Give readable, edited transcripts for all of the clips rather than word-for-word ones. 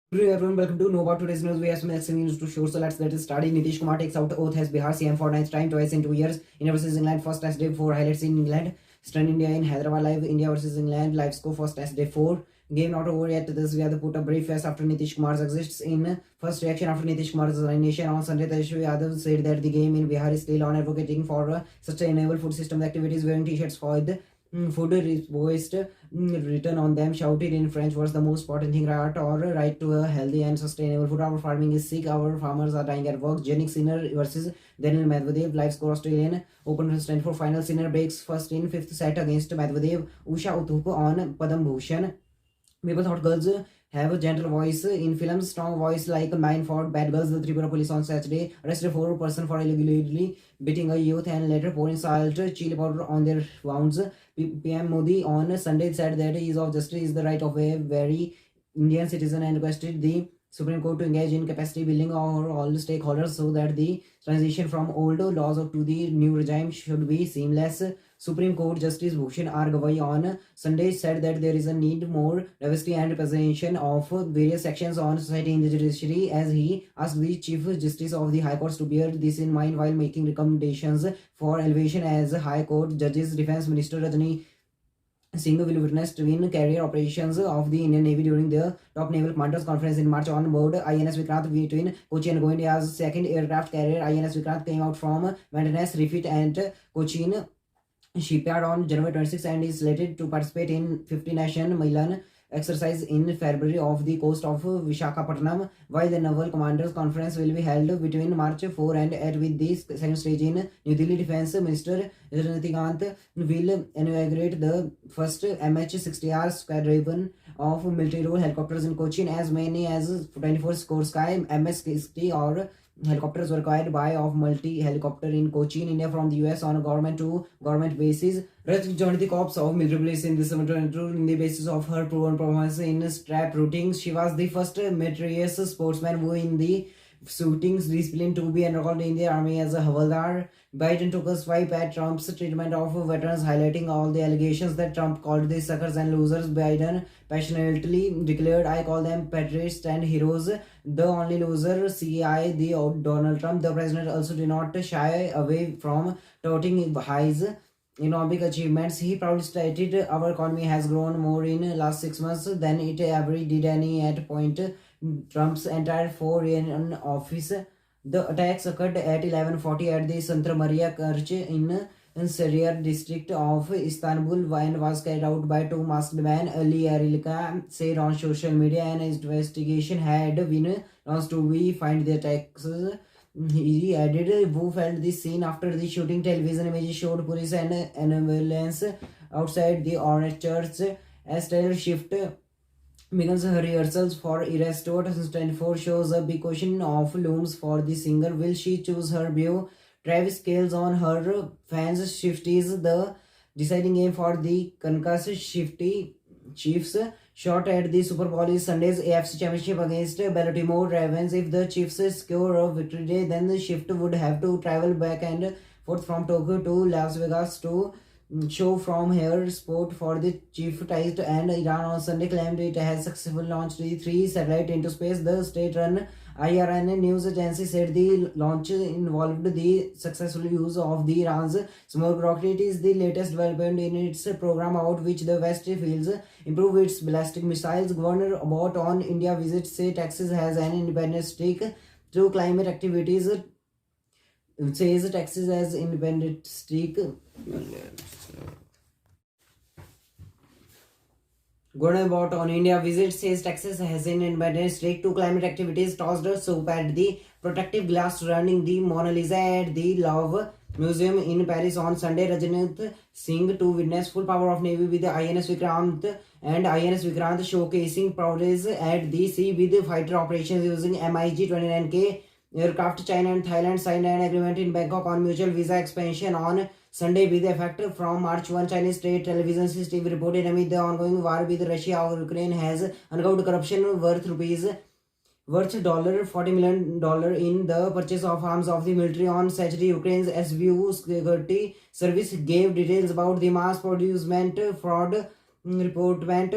Hello everyone, welcome to know about today's news. We have some excellent news to show. So let's get started. Nitish Kumar takes out oath as Bihar CM for ninth time twice in 2 years. India versus England first test day 4 highlights in England. Stun India in Hyderabad live. India versus England live score first test day 4. Game not over yet. This we have to put a brief face after Nitish Kumar's exists in first reaction after Nitish Kumar's resignation on Sunday. Tejas Yadav said that the game in Bihar is still on, advocating for sustainable food system activities, wearing t-shirts for the food voiced written on them, shouted in French, "What's the most important thing, right or right to a healthy and sustainable food? Our farming is sick. Our farmers are dying at work." Jannik Sinner versus Daniel Medvedev. Live score: Australian Open Stanford final. Sinner breaks first in fifth set against Medvedev. Usha Uthup on Padam Bhushan. People thought girls have a gentle voice in films, strong voice like Nine for Bad Girls. The Tripura police on Saturday arrested 4 person for illegally beating a youth and later pouring salt, chili powder on their wounds. PM Modi on Sunday said that ease of justice is the right of a very Indian citizen and requested the Supreme Court to engage in capacity building of all stakeholders so that the transition from old laws to the new regime should be seamless. Supreme Court Justice Bhushan R. Gavai on Sunday said that there is a need more diversity and representation of various sections on society in the judiciary, as he asked the Chief Justice of the High Courts to bear this in mind while making recommendations for elevation as High Court judges. Defense Minister Rajni Singh will witness twin carrier operations of the Indian Navy during the top naval commanders conference in March on board INS Vikrant between Kochi and Goa. India's second aircraft carrier INS Vikrant came out from maintenance refit at Cochin shipyard on January 26 and is slated to participate in 50 nation Milan exercise in February off the coast of Vishakhapatnam, while the Naval Commanders Conference will be held between March 4 and 8 with the second stage in New Delhi. Defense Minister Rajnikanth will inaugurate the first MH-60R squadron of military role helicopters in Cochin. As many as 24 Sky MS-60 or helicopters were acquired by of multi helicopter in Cochin, India from the US on a government to government basis. Rajni joined the corps of military police in December 2022 on the basis of her proven performance in strap routing. She was the first meritorious sportsman who in the shootings discipline to be enrolled in the army as a Havaldar. Biden took a swipe at Trump's treatment of veterans, highlighting all the allegations that Trump called the suckers and losers. Biden passionately declared, "I call them patriots and heroes. The only loser, CI, the Donald Trump." The president also did not shy away from touting his economic achievements. He proudly stated, "Our economy has grown more in last 6 months than it ever did any at point Trump's entire 4 year in office." The attacks occurred at 11:40 at the Santa Maria Church in Syria district of Istanbul and was carried out by two masked men. Ali Arilka said on social media an investigation had been launched to find the attacks. He added, "Who felt this scene after the shooting? Television images showed police and an ambulance outside the Ornate Church as Taylor Swift begins her rehearsals for Eras 2024 shows. A big question of looms for the singer. Will she choose her view? Travis Kelce on her fans. Shifties the deciding game for the concussed Shifty Chiefs. Shot at the Super Bowl is Sunday's AFC Championship against Baltimore Ravens. If the Chiefs score a victory day, then the Shift would have to travel back and forth from Tokyo to Las Vegas to show from here. Sport for the chieftained and Iran on Sunday claimed it has successfully launched the 3 satellites into space. The state-run IRN news agency said the launch involved the successful use of the Iran's Smoke rocket. Is the latest development in its program out which the West feels improve its ballistic missiles. Governor Abbott on India visit say Texas has an independent streak through climate activities. Says Texas has independent streak. Godabot on India visit says Texas has an independent streak to climate activities. Tossed a soap at the protective glass surrounding the Mona Lisa at the Louvre Museum in Paris on Sunday. Rajnath Singh to witness full power of Navy with the INS Vikrant and INS Vikrant showcasing prowess at the sea with fighter operations using MiG-29K aircraft. China and Thailand signed an agreement in Bangkok on mutual visa expansion on Sunday with effect from March 1. Chinese state television system reported amid the ongoing war with Russia or Ukraine has uncovered corruption worth $40 million in the purchase of arms of the military on Saturday. Ukraine's SBU security service gave details about the mass producement fraud reportment.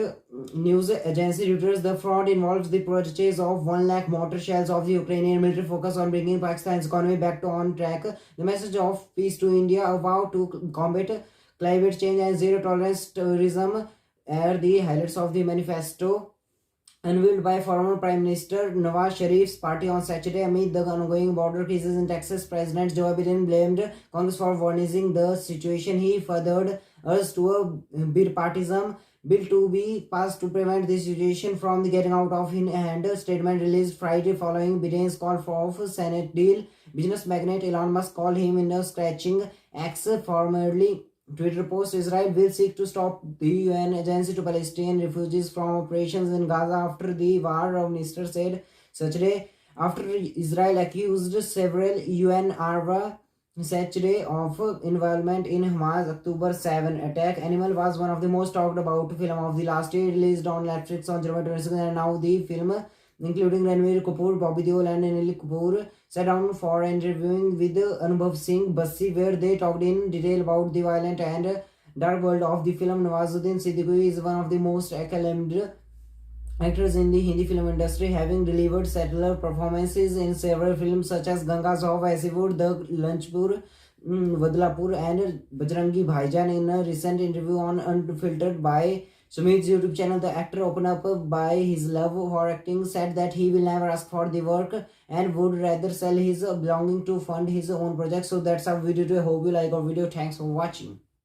News agency reports the fraud involves the purchase of 1 lakh mortar shells of the Ukrainian military, focus on bringing Pakistan's economy back to on track. The message of peace to India, a vow to combat climate change and zero tolerance terrorism are the highlights of the manifesto unveiled by former Prime Minister Nawaz Sharif's party on Saturday amid the ongoing border crisis in Texas. President Joe Biden blamed Congress for worsening the situation. He furthered urged to a bipartisan bill to be passed to prevent this situation from getting out of hand. A statement released Friday following Biden's call for Senate deal. Business magnate Elon Musk called him in a scratching axe. Formerly Twitter post: Israel will seek to stop the UN agency to Palestinian refugees from operations in Gaza after the war, our minister said Saturday, after Israel accused several UNRWA Saturday of involvement in Hamas' October 7 attack. Animal was one of the most talked about film of the last year, released on Netflix on January 26, and now the film, including Ranveer Kapoor, Bobby Deol, and Anil Kapoor, sat down for an interviewing with Anubhav Singh Bassi, where they talked in detail about the violent and dark world of the film. Nawazuddin Siddiqui is one of the most acclaimed actors in the Hindi film industry, having delivered stellar performances in several films such as Ganga's Of Wasseypur, The Lunchpur, Badlapur, and Bajrangi Bhaijaan. In a recent interview on Unfiltered by Sumit's YouTube channel, the actor opened up by his love for acting, said that he will never ask for the work and would rather sell his belonging to fund his own projects. So that's our video today. Hope you like our video. Thanks for watching.